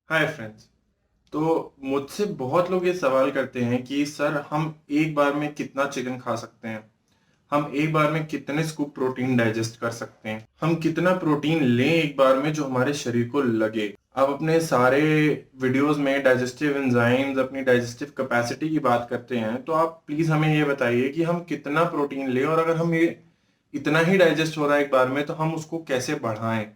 Hi friends. तो मुझसे बहुत लोग ये सवाल करते हैं कि सर हम एक बार में कितना चिकन खा सकते हैं, हम एक बार में कितने स्कूप प्रोटीन डाइजेस्ट कर सकते हैं, हम कितना प्रोटीन लें एक बार में जो हमारे शरीर को लगे। आप अपने सारे वीडियोस में डाइजेस्टिव एंजाइम्स, अपनी डाइजेस्टिव कैपेसिटी की बात करते हैं, तो आप प्लीज हमें ये बताइए कि हम कितना प्रोटीन लें, और अगर हम ये इतना ही डाइजेस्ट हो रहा है एक बार में तो हम उसको कैसे बढ़ाएं,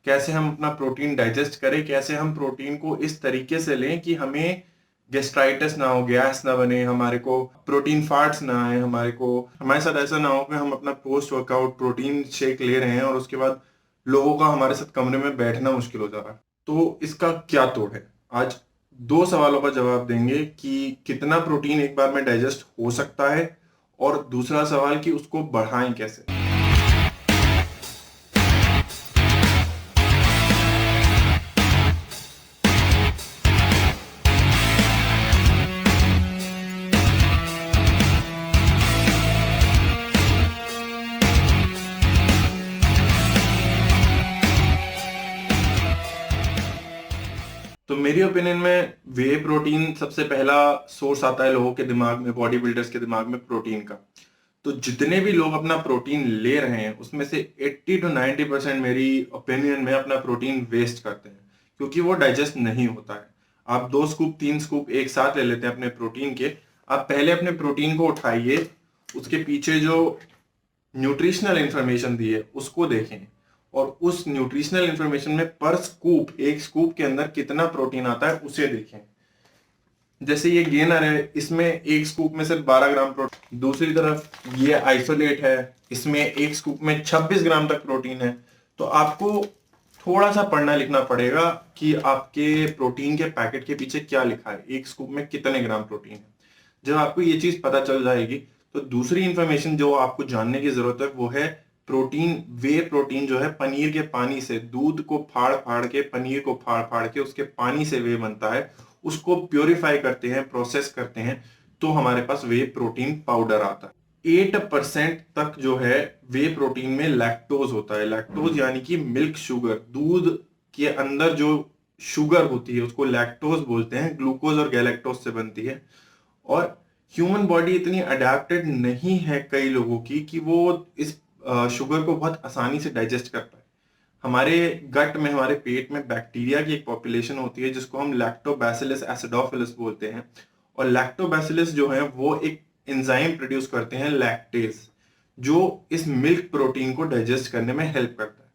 कैसे हम अपना प्रोटीन डाइजेस्ट करें, कैसे हम प्रोटीन को इस तरीके से लें कि हमें गेस्ट्राइटिस ना हो, गैस ना बने, हमारे को प्रोटीन फार्ट्स ना आए, हमारे साथ ऐसा ना हो कि हम अपना पोस्ट वर्कआउट प्रोटीन शेक ले रहे हैं और उसके बाद लोगों का हमारे साथ कमरे में बैठना मुश्किल हो जा रहा है। तो इसका क्या तोड़ है? आज दो सवालों का जवाब देंगे कि कितना प्रोटीन एक बार में डाइजेस्ट हो सकता है, और दूसरा सवाल कि उसको बढ़ाएं कैसे। तो मेरी ओपिनियन में वे प्रोटीन सबसे पहला सोर्स आता है लोगों के दिमाग में, बॉडी बिल्डर्स के दिमाग में प्रोटीन का। तो जितने भी लोग अपना प्रोटीन ले रहे हैं उसमें से 80 to 90% मेरी ओपिनियन में अपना प्रोटीन वेस्ट करते हैं, क्योंकि वो डाइजेस्ट नहीं होता है। आप 2 स्कूप 3 स्कूप एक साथ ले लेते हैं अपने प्रोटीन के। आप पहले अपने प्रोटीन को उठाइए, उसके पीछे जो न्यूट्रिशनल इंफॉर्मेशन दी है उसको देखें, और उस न्यूट्रिशनल इंफॉर्मेशन में पर स्कूप, एक स्कूप के अंदर कितना प्रोटीन आता है उसे देखें। जैसे ये गेनर है, इसमें एक स्कूप में सिर्फ 12 ग्राम प्रोटीन। दूसरी तरफ ये आइसोलेट है, इसमें एक स्कूप में 26 ग्राम तक प्रोटीन है। तो आपको थोड़ा सा पढ़ना लिखना पड़ेगा कि आपके प्रोटीन के पैकेट के पीछे क्या लिखा है, एक स्कूप में कितने ग्राम प्रोटीन है। जब आपको ये चीज पता चल जाएगी तो दूसरी इंफॉर्मेशन जो आपको जानने की जरूरत है वो है प्रोटीन। वे प्रोटीन जो है पनीर के पानी से, दूध को फाड़ फाड़ के, पनीर को फाड़ फाड़ के उसके पानी से वे बनता है, उसको प्योरीफाई करते हैं, प्रोसेस करते हैं, तो हमारे पास वे प्रोटीन पाउडर आता है। 8% तक जो है वे प्रोटीन में लैक्टोज होता है। लैक्टोज यानी कि मिल्क शुगर, दूध के अंदर जो शुगर होती है उसको लैक्टोज बोलते हैं। ग्लूकोज और गैलेक्टोज से बनती है। और ह्यूमन बॉडी इतनी अडेप्टेड नहीं है कई लोगों की कि वो इस शुगर को बहुत आसानी से डाइजेस्ट कर पाए। हमारे गट में, हमारे पेट में बैक्टीरिया की एक पॉपुलेशन होती है जिसको हम लैक्टोबैसिलस एसिडोफिलस बोलते हैं। और लैक्टोबैसिलस जो है वो एक एंजाइम प्रोड्यूस करते हैं, लैक्टेज, जो इस मिल्क प्रोटीन को डाइजेस्ट करने में हेल्प करता है।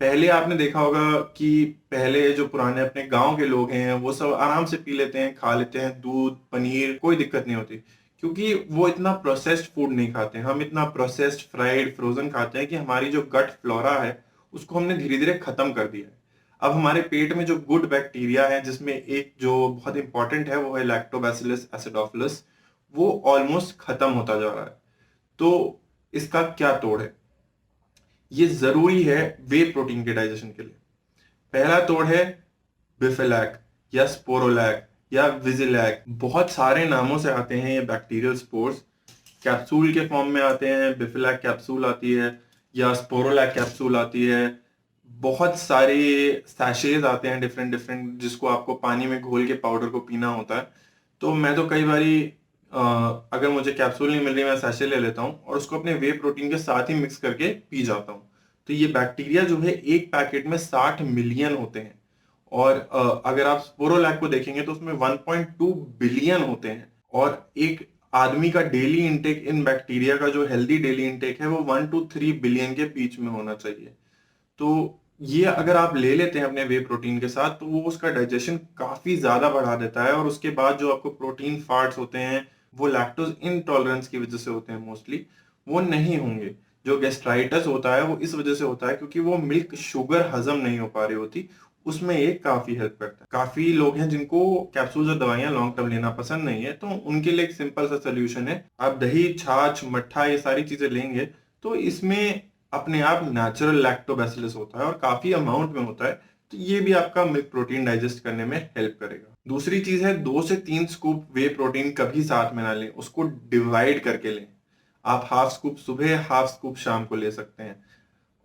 पहले आपने देखा होगा कि पहले जो पुराने अपने गांव के लोग हैं वो सब आराम से पी लेते हैं, खा लेते हैं दूध पनीर, कोई दिक्कत नहीं होती, क्योंकि वो इतना प्रोसेस्ड फूड नहीं खाते। हम इतना प्रोसेस्ड, फ्राइड, फ्रोजन खाते हैं कि हमारी जो गट फ्लोरा है उसको हमने धीरे धीरे खत्म कर दिया है। अब हमारे पेट में जो गुड बैक्टीरिया है, जिसमें एक जो बहुत इंपॉर्टेंट है वो है लैक्टोबैसिलस एसिडोफिलस, वो ऑलमोस्ट खत्म होता जा रहा है। तो इसका क्या तोड़ है? ये जरूरी है वे प्रोटीन के डाइजेशन के लिए। पहला तोड़ है बिफिलैक या स्पोरोलैक या विजिलैक, बहुत सारे नामों से आते हैं ये बैक्टीरियल स्पोर्स। कैप्सूल के फॉर्म में आते हैं, बिफिलैक कैप्सूल आती है या स्पोरोलैक कैप्सूल आती है। बहुत सारे सैशेज आते हैं डिफरेंट डिफरेंट, जिसको आपको पानी में घोल के पाउडर को पीना होता है। तो मैं तो कई बारी अगर मुझे कैप्सूल नहीं मिल रही, मैं सैशे ले लेता हूँ और उसको अपने वे प्रोटीन के साथ ही मिक्स करके पी जाता हूँ। तो ये बैक्टीरिया जो है एक पैकेट में 60 मिलियन होते हैं। और अगर आप स्पोरोलैक को देखेंगे तो उसमें 1.2 बिलियन होते हैं। और एक आदमी का डेली इंटेक इन बैक्टीरिया का, जो हेल्दी डेली इंटेक है, वो 1 to 3 बिलियन के बीच में होना चाहिए। तो ये अगर आप ले लेते हैं अपने वे प्रोटीन के साथ तो वो उसका डाइजेशन काफी ज्यादा बढ़ा देता है। और उसके बाद जो आपको प्रोटीन फार्ट्स होते हैं वो लैक्टोज इनटॉलरेंस की वजह से होते हैं मोस्टली, वो नहीं होंगे। जो गैस्ट्राइटिस होता है वो इस वजह से होता है क्योंकि वो मिल्क शुगर हजम नहीं हो पा रही होती। उसमें ये काफी हेल्प करता है। काफी लोग हैं जिनको कैप्सूल और दवाइयां लॉन्ग टर्म लेना पसंद नहीं है, तो उनके लिए एक सिंपल सा सोल्यूशन है, आप दही, छाछ, मट्ठा, ये सारी चीजें लेंगे तो इसमें अपने आप नेचुरल लैक्टोबैसिलस होता है और काफी अमाउंट में होता है। तो ये भी आपका मिल्क प्रोटीन डाइजेस्ट करने में हेल्प करेगा। दूसरी चीज है, 2 से 3 स्कूप वे प्रोटीन कभी साथ में ना लें, उसको डिवाइड करके लें। आप हाफ स्कूप सुबह, हाफ स्कूप शाम को ले सकते हैं।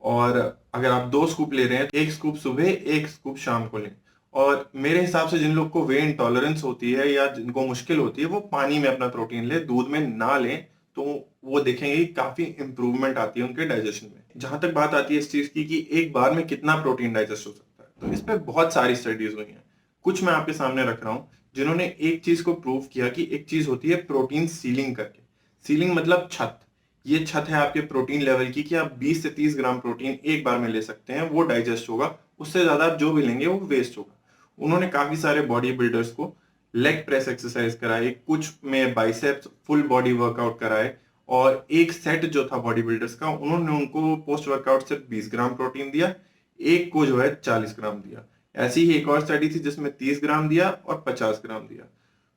और अगर आप 2 स्कूप ले रहे हैं तो 1 स्कूप सुबह, 1 स्कूप शाम को लें। और मेरे हिसाब से जिन लोग को वे इंटॉलरेंस होती है या जिनको मुश्किल होती है वो पानी में अपना प्रोटीन ले, दूध में ना लें, तो वो देखेंगे कि काफी इंप्रूवमेंट आती है उनके डाइजेशन में। जहां तक बात आती है इस चीज की कि एक बार में कितना प्रोटीन डाइजेस्ट हो सकता है, तो इस पे बहुत सारी स्टडीज हुई हैं। कुछ मैं आपके सामने रख रहा हूँ जिन्होंने एक चीज को प्रूव किया कि एक चीज होती है प्रोटीन सीलिंग करके। सीलिंग मतलब छत। ये छत है आपके प्रोटीन लेवल की कि आप 20 से 30 ग्राम प्रोटीन एक बार में ले सकते हैं, वो डाइजेस्ट होगा। उससे ज्यादा आप जो भी लेंगे वो वेस्ट होगा। उन्होंने काफी सारे बॉडी बिल्डर्स को लेग प्रेस एक्सरसाइज कराए, कुछ में बाइसेप्स फुल बॉडी वर्कआउट कराए, और एक सेट जो था बॉडी बिल्डर्स का उन्होंने उनको पोस्ट वर्कआउट सिर्फ 20 ग्राम प्रोटीन दिया, एक को जो है 40 ग्राम दिया। ऐसी ही एक और स्टडी थी जिसमें 30 ग्राम दिया और 50 ग्राम दिया।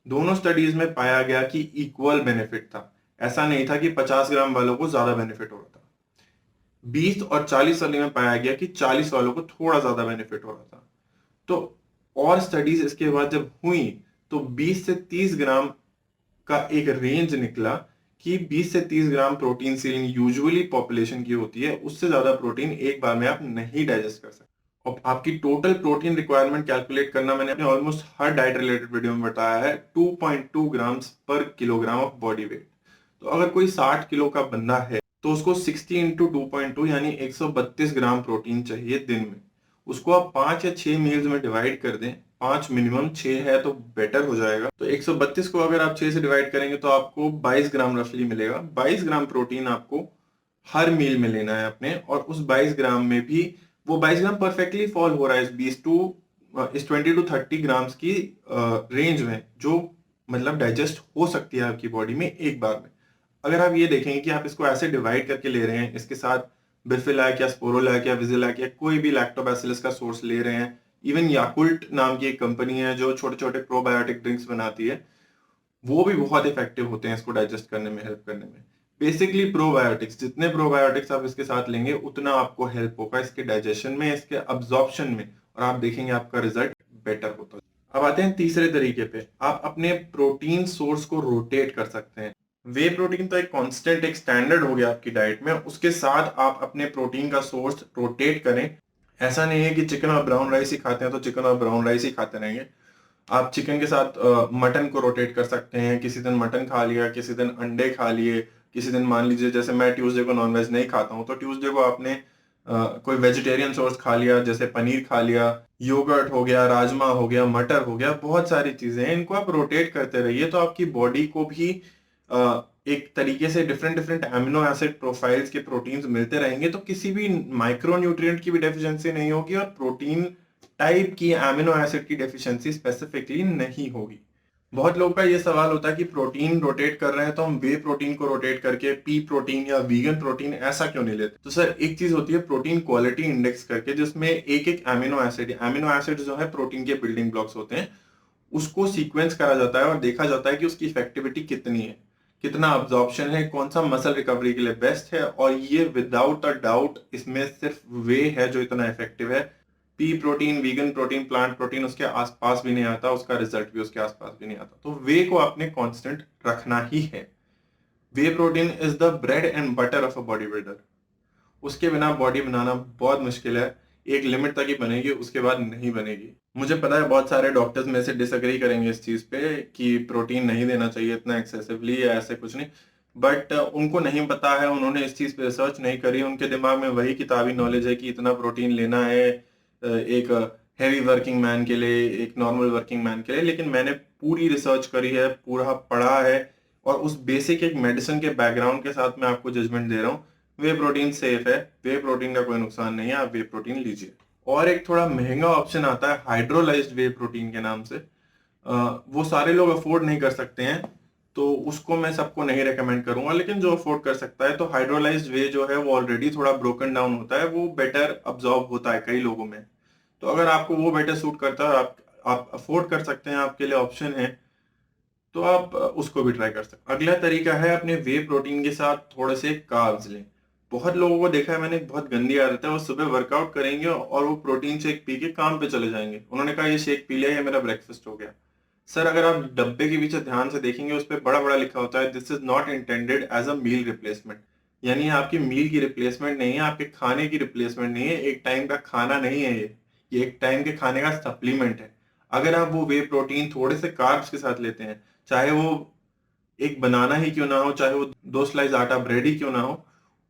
दोनों स्टडीज में पाया गया कि इक्वल बेनिफिट था। ऐसा नहीं था कि 50 ग्राम वालों को ज्यादा बेनिफिट हो रहा था। 20 और 40 वाले में पाया गया कि 40 वालों को थोड़ा ज्यादा बेनिफिट हो रहा था। तो और स्टडीज इसके बाद जब हुई तो 20 से 30 ग्राम का एक रेंज निकला कि 20 से 30 gram protein ceiling usually population की होती है, उससे ज्यादा प्रोटीन एक बार में आप नहीं डाइजेस्ट कर सकते। और आपकी टोटल प्रोटीन रिक्वायरमेंट कैलकुलेट करना मैंने अपने ऑलमोस्ट हर डाइट रिलेटेड वीडियो में बताया है, 2.2 ग्राम्स पर किलोग्राम ऑफ बॉडी वेट। तो अगर कोई 60 किलो का बंदा है तो उसको 60 इंटू 2.2 यानी 132 ग्राम प्रोटीन चाहिए दिन में। उसको आप 5 या 6 मील्स में डिवाइड कर दें, 5 मिनिमम, 6 है तो बेटर हो जाएगा। तो 132 को अगर आप 6 से डिवाइड करेंगे तो आपको 22 ग्राम रफली मिलेगा। 22 ग्राम प्रोटीन आपको हर मील में लेना है अपने, और उस 22 ग्राम में भी वो 22 ग्राम परफेक्टली फॉल हो रहा है इस 20 टू 30 ग्राम्स की रेंज में, जो मतलब डाइजेस्ट हो सकती है आपकी बॉडी में एक बार में। अगर आप ये देखेंगे कि आप इसको ऐसे डिवाइड करके ले रहे हैं, इसके साथ बिफिलैक या स्पोरोलैक या विजिलैक या कोई भी लैक्टोबैसिलस का सोर्स ले रहे हैं, इवन याकुल्ट नाम की एक कंपनी है जो छोटे छोटे प्रोबायोटिक ड्रिंक्स बनाती है, वो भी बहुत इफेक्टिव होते हैं इसको डाइजेस्ट करने में, हेल्प करने में। बेसिकली प्रोबायोटिक्स, जितने प्रोबायोटिक्स आप इसके साथ लेंगे उतना आपको हेल्प होगा इसके डाइजेशन में, इसके अब्जॉर्प्शन में, और आप देखेंगे आपका रिजल्ट बेटर होता है। अब आते हैं तीसरे तरीके पे, आप अपने प्रोटीन सोर्स को रोटेट कर सकते हैं। वे प्रोटीन तो एक कांस्टेंट, एक स्टैंडर्ड हो गया आपकी डाइट में, उसके साथ आप अपने प्रोटीन का सोर्स रोटेट करें। ऐसा नहीं है कि चिकन और ब्राउन राइस ही खाते हैं तो चिकन और ब्राउन राइस ही खाते रहेंगे। आप चिकन के साथ मटन को रोटेट कर सकते हैं। किसी दिन मटन खा लिया, किसी दिन अंडे खा लिए, किसी दिन मान लीजिए जैसे मैं ट्यूसडे को नॉनवेज नहीं खाता हूँ तो ट्यूसडे को आपने कोई वेजिटेरियन सोर्स खा लिया, जैसे पनीर खा लिया, योगर्ट हो गया, राजमा हो गया, मटर हो गया, बहुत सारी चीजें हैं। इनको आप रोटेट करते रहिए तो आपकी बॉडी को भी एक तरीके से different different amino acid profiles के प्रोटीन्स मिलते रहेंगे, तो किसी भी माइक्रो न्यूट्रिएंट की भी डेफिशिएंसी नहीं होगी और प्रोटीन टाइप की एमिनो एसिड की डेफिशिएंसी स्पेसिफिकली नहीं होगी। बहुत लोगों का ये सवाल होता है कि प्रोटीन रोटेट कर रहे हैं तो हम वे प्रोटीन को रोटेट करके पी प्रोटीन या वीगन प्रोटीन ऐसा क्यों नहीं लेते? तो सर एक चीज होती है प्रोटीन क्वालिटी इंडेक्स करके, जिसमें एक एक एमिनो एसिड जो है प्रोटीन के बिल्डिंग ब्लॉक्स होते हैं, उसको सीक्वेंस करा जाता है और देखा जाता है कि उसकी इफेक्टिविटी कितनी है, कितना अब्जॉर्प्शन है, कौन सा मसल रिकवरी के लिए बेस्ट है। और ये विदाउट अ डाउट इसमें सिर्फ वे है जो इतना इफेक्टिव है। P protein, vegan protein, plant protein उसके आसपास भी नहीं आता, उसका रिजल्ट भी उसके आसपास भी नहीं आता। तो वे को आपने कांस्टेंट रखना ही है। Whey protein is the bread and butter of a body builder. उसके बिना बॉडी बनाना बहुत मुश्किल है। एक लिमिट तक ही बनेगी, उसके बाद नहीं बनेगी। मुझे पता है बहुत सारे डॉक्टर्स में से डिसएग्री करेंगे इस चीज पे कि प्रोटीन नहीं देना चाहिए इतना एक्सेसिवली या ऐसे कुछ नहीं, बट उनको नहीं पता है, उन्होंने इस चीज पे रिसर्च नहीं करी, उनके दिमाग में वही किताबी नॉलेज है कि इतना प्रोटीन लेना है एक हैवी वर्किंग मैन के लिए, एक नॉर्मल वर्किंग मैन के लिए। लेकिन मैंने पूरी रिसर्च करी है, पूरा पढ़ा है, और उस बेसिक एक मेडिसिन के बैकग्राउंड के साथ मैं आपको जजमेंट दे रहा हूँ। वे प्रोटीन सेफ है, वे प्रोटीन का कोई नुकसान नहीं है, आप वे प्रोटीन लीजिए। और एक थोड़ा महंगा ऑप्शन आता है हाइड्रोलाइज्ड वे प्रोटीन के नाम से। वो सारे लोग अफोर्ड नहीं कर सकते हैं, तो उसको मैं सबको नहीं रेकमेंड करूंगा। लेकिन जो अफोर्ड कर सकता है, तो हाइड्रोलाइज्ड वे जो है वो ऑलरेडी थोड़ा ब्रोकन डाउन होता है, वो बेटर अब्जॉर्ब होता है कई लोगों में। तो अगर आपको वो बेटर सूट करता है, आप अफोर्ड कर सकते हैं, आपके लिए ऑप्शन है, तो आप उसको भी ट्राई कर सकते हैं। अगला तरीका है अपने वे प्रोटीन के साथ थोड़े से कार्ब्स लें। बहुत लोगों को देखा है मैंने, बहुत गंदी आदत है, वो सुबह वर्कआउट करेंगे और वो प्रोटीन शेक पी के काम पे चले जाएंगे। उन्होंने कहा ये शेक पी लिया, ये मेरा ब्रेकफास्ट हो गया। सर अगर आप डब्बे के पीछे ध्यान से देखेंगे, उस पर बड़ा बड़ा लिखा होता है this is not intended as a meal replacement. यानी आपकी मील की रिप्लेसमेंट नहीं है, आपके खाने की रिप्लेसमेंट नहीं है, एक टाइम का खाना नहीं है ये। ये एक टाइम के खाने का सप्लीमेंट है। अगर आप वो वे प्रोटीन थोड़े से कार्ब्स के साथ लेते हैं, चाहे वो एक बनाना ही क्यों ना हो, चाहे वो 2 स्लाइस आटा ब्रेड ही क्यों ना हो,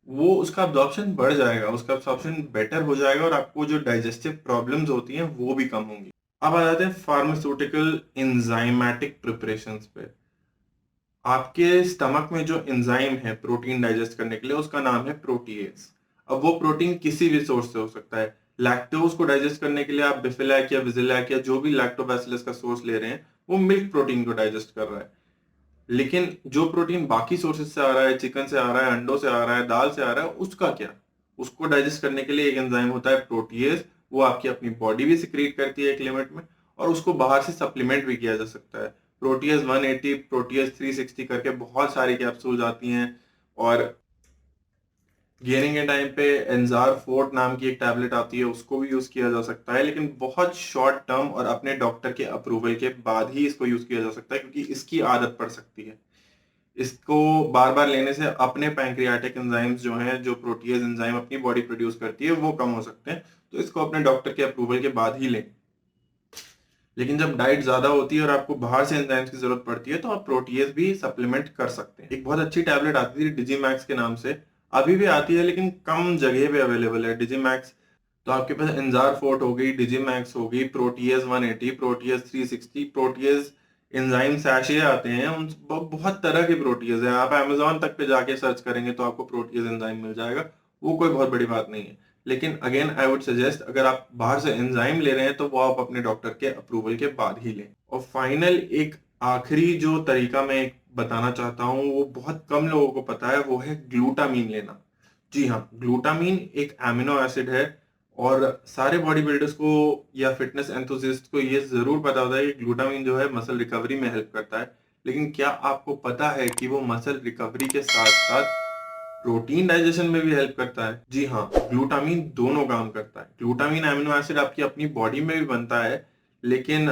वो उसका अब्जॉर्प्शन बढ़ जाएगा, उसका अब्जॉर्प्शन बेटर हो जाएगा और आपको जो डाइजेस्टिव प्रॉब्लम्स होती हैं वो भी कम होंगी। अब आ जाते हैं फार्मास्यूटिकल एंजाइमेटिक प्रिपरेशंस पे। आपके स्टमक में जो एंजाइम है प्रोटीन डाइजेस्ट करने के लिए, उसका नाम है प्रोटीएज। अब वो प्रोटीन किसी भी सोर्स से हो सकता है। लैक्टोज को डाइजेस्ट करने के लिए आप बिफिलैक या विजिलैक या जो भी लैक्टोबैसिलस का सोर्स ले रहे हैं, वो मिल्क प्रोटीन को डाइजेस्ट कर रहा है। लेकिन जो प्रोटीन बाकी सोर्सेज से आ रहा है, चिकन से आ रहा है, अंडों से आ रहा है, दाल से आ रहा है, उसका क्या? उसको डाइजेस्ट करने के लिए एक एंजाइम होता है प्रोटीएज। वो आपकी अपनी बॉडी भी सिक्रीट करती है एक लिमिट में, और उसको बाहर से सप्लीमेंट भी किया जा सकता है। प्रोटीएज 180, प्रोटीएज 360 करके बहुत सारी कैप्सूल्स आती हैं। और गेनिंग के टाइम पे एंजार फोर्ट नाम की एक टैबलेट आती है, उसको भी यूज किया जा सकता है, लेकिन बहुत शॉर्ट टर्म और अपने डॉक्टर के अप्रूवल के बाद ही इसको यूज किया जा सकता है, क्योंकि इसकी आदत पड़ सकती है। इसको बार बार लेने से अपने पैंक्रियाटिक एंजाइम्स जो हैं, जो प्रोटीएज एंजाइम अपनी बॉडी प्रोड्यूस करती है, वो कम हो सकते हैं। तो इसको अपने डॉक्टर के अप्रूवल के बाद ही लें। लेकिन जब डाइट ज्यादा होती है और आपको बाहर से एंजाइम्स की जरूरत पड़ती है, तो आप प्रोटीएज भी सप्लीमेंट कर सकते हैं। एक बहुत अच्छी टैबलेट आती थी डिजीमैक्स के नाम से, अभी भी आती है लेकिन कम जगह पे अवेलेबल है डिजीमैक्स। तो आपके पास एंजार फोर्ट हो गई, डिजीमैक्स हो गई, protease 180, protease 360, protease enzyme sachet आते हैं, उन बहुत तरह के प्रोटीएज हैं। आप अमेजोन तक पे जाके सर्च करेंगे तो आपको प्रोटीएज एंजाइम मिल जाएगा, वो कोई बहुत बड़ी बात नहीं है। लेकिन अगेन आई वुड सजेस्ट, अगर आप बाहर से एंजाइम ले रहे हैं तो वो आप अपने डॉक्टर के अप्रूवल के बाद ही लें। और फाइनल एक आखिरी जो तरीका मैं एक बताना चाहता हूँ, वो बहुत कम लोगों को पता है, वो है ग्लूटामीन लेना। जी हाँ, ग्लूटामीन एक एमिनो एसिड है, और सारे बॉडी बिल्डर्स को या फिटनेस एंथुसिस्ट को ये जरूर पता होता है कि ग्लूटामीन जो है मसल रिकवरी में हेल्प करता है। लेकिन क्या आपको पता है कि वो मसल रिकवरी के साथ साथ प्रोटीन डाइजेशन में भी हेल्प करता है? जी हाँ, ग्लूटामीन दोनों काम करता है। ग्लूटामीन एमिनो एसिड आपकी अपनी बॉडी में भी बनता है, लेकिन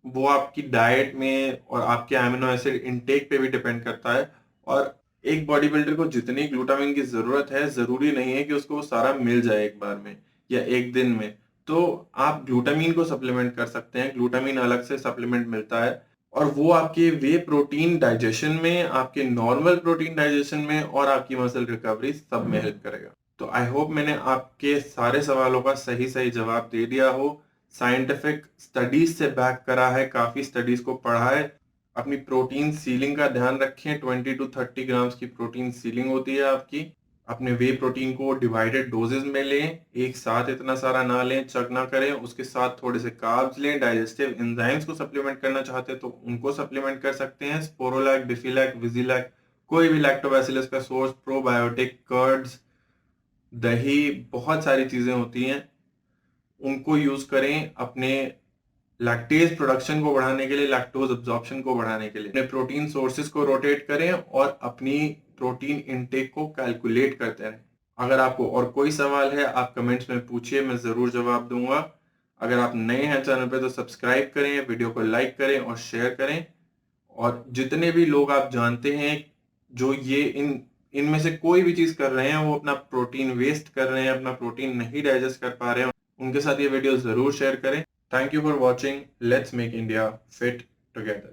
वो आपकी डाइट में और आपके एमिनो एसिड इनटेक पे भी डिपेंड करता है। और एक बॉडी बिल्डर को जितनी ग्लूटामिन की जरूरत है, जरूरी नहीं है कि उसको वो सारा मिल जाए एक बार में या एक दिन में। तो आप ग्लूटामिन को सप्लीमेंट कर सकते हैं, ग्लूटामिन अलग से सप्लीमेंट मिलता है, और वो आपके वे प्रोटीन डाइजेशन में, आपके नॉर्मल प्रोटीन डाइजेशन में और आपकी मसल रिकवरी सब में हेल्प करेगा। तो आई होप मैंने आपके सारे सवालों का सही सही जवाब दे दिया हो। साइंटिफिक स्टडीज से बैक करा है, काफी स्टडीज को पढ़ा है। अपनी प्रोटीन सीलिंग का ध्यान रखें, 20 to 30 ग्राम्स की प्रोटीन सीलिंग होती है आपकी। अपने वे प्रोटीन को डिवाइडेड डोजेज में लें, एक साथ इतना सारा ना लें, चक ना करें। उसके साथ थोड़े से कार्ब्स लें। डाइजेस्टिव एंजाइम्स को सप्लीमेंट करना चाहते हैं तो उनको सप्लीमेंट कर सकते हैं, स्पोरोलैक, बिफिलैक, विजिलैक, कोई भी लैक्टोबैसिलस का सोर्स, प्रोबायोटिक, कर्ड्स, दही, बहुत सारी चीजें होती हैं, उनको यूज करें अपने लैक्टेज प्रोडक्शन को बढ़ाने के लिए, लैक्टोज अब्जॉर्प्शन को बढ़ाने के लिए। अपने प्रोटीन सोर्सेज को रोटेट करें और अपनी प्रोटीन इनटेक को कैलकुलेट करते रहें। अगर आपको और कोई सवाल है, आप कमेंट्स में पूछिए, मैं जरूर जवाब दूंगा। अगर आप नए हैं चैनल पे तो सब्सक्राइब करें, वीडियो को लाइक करें और शेयर करें। और जितने भी लोग आप जानते हैं जो ये इनमें से कोई भी चीज कर रहे हैं, वो अपना प्रोटीन वेस्ट कर रहे हैं, अपना प्रोटीन नहीं डाइजेस्ट कर पा रहे हैं, उनके साथ ये वीडियो जरूर शेयर करें। Thank you for watching. Let's make India fit together.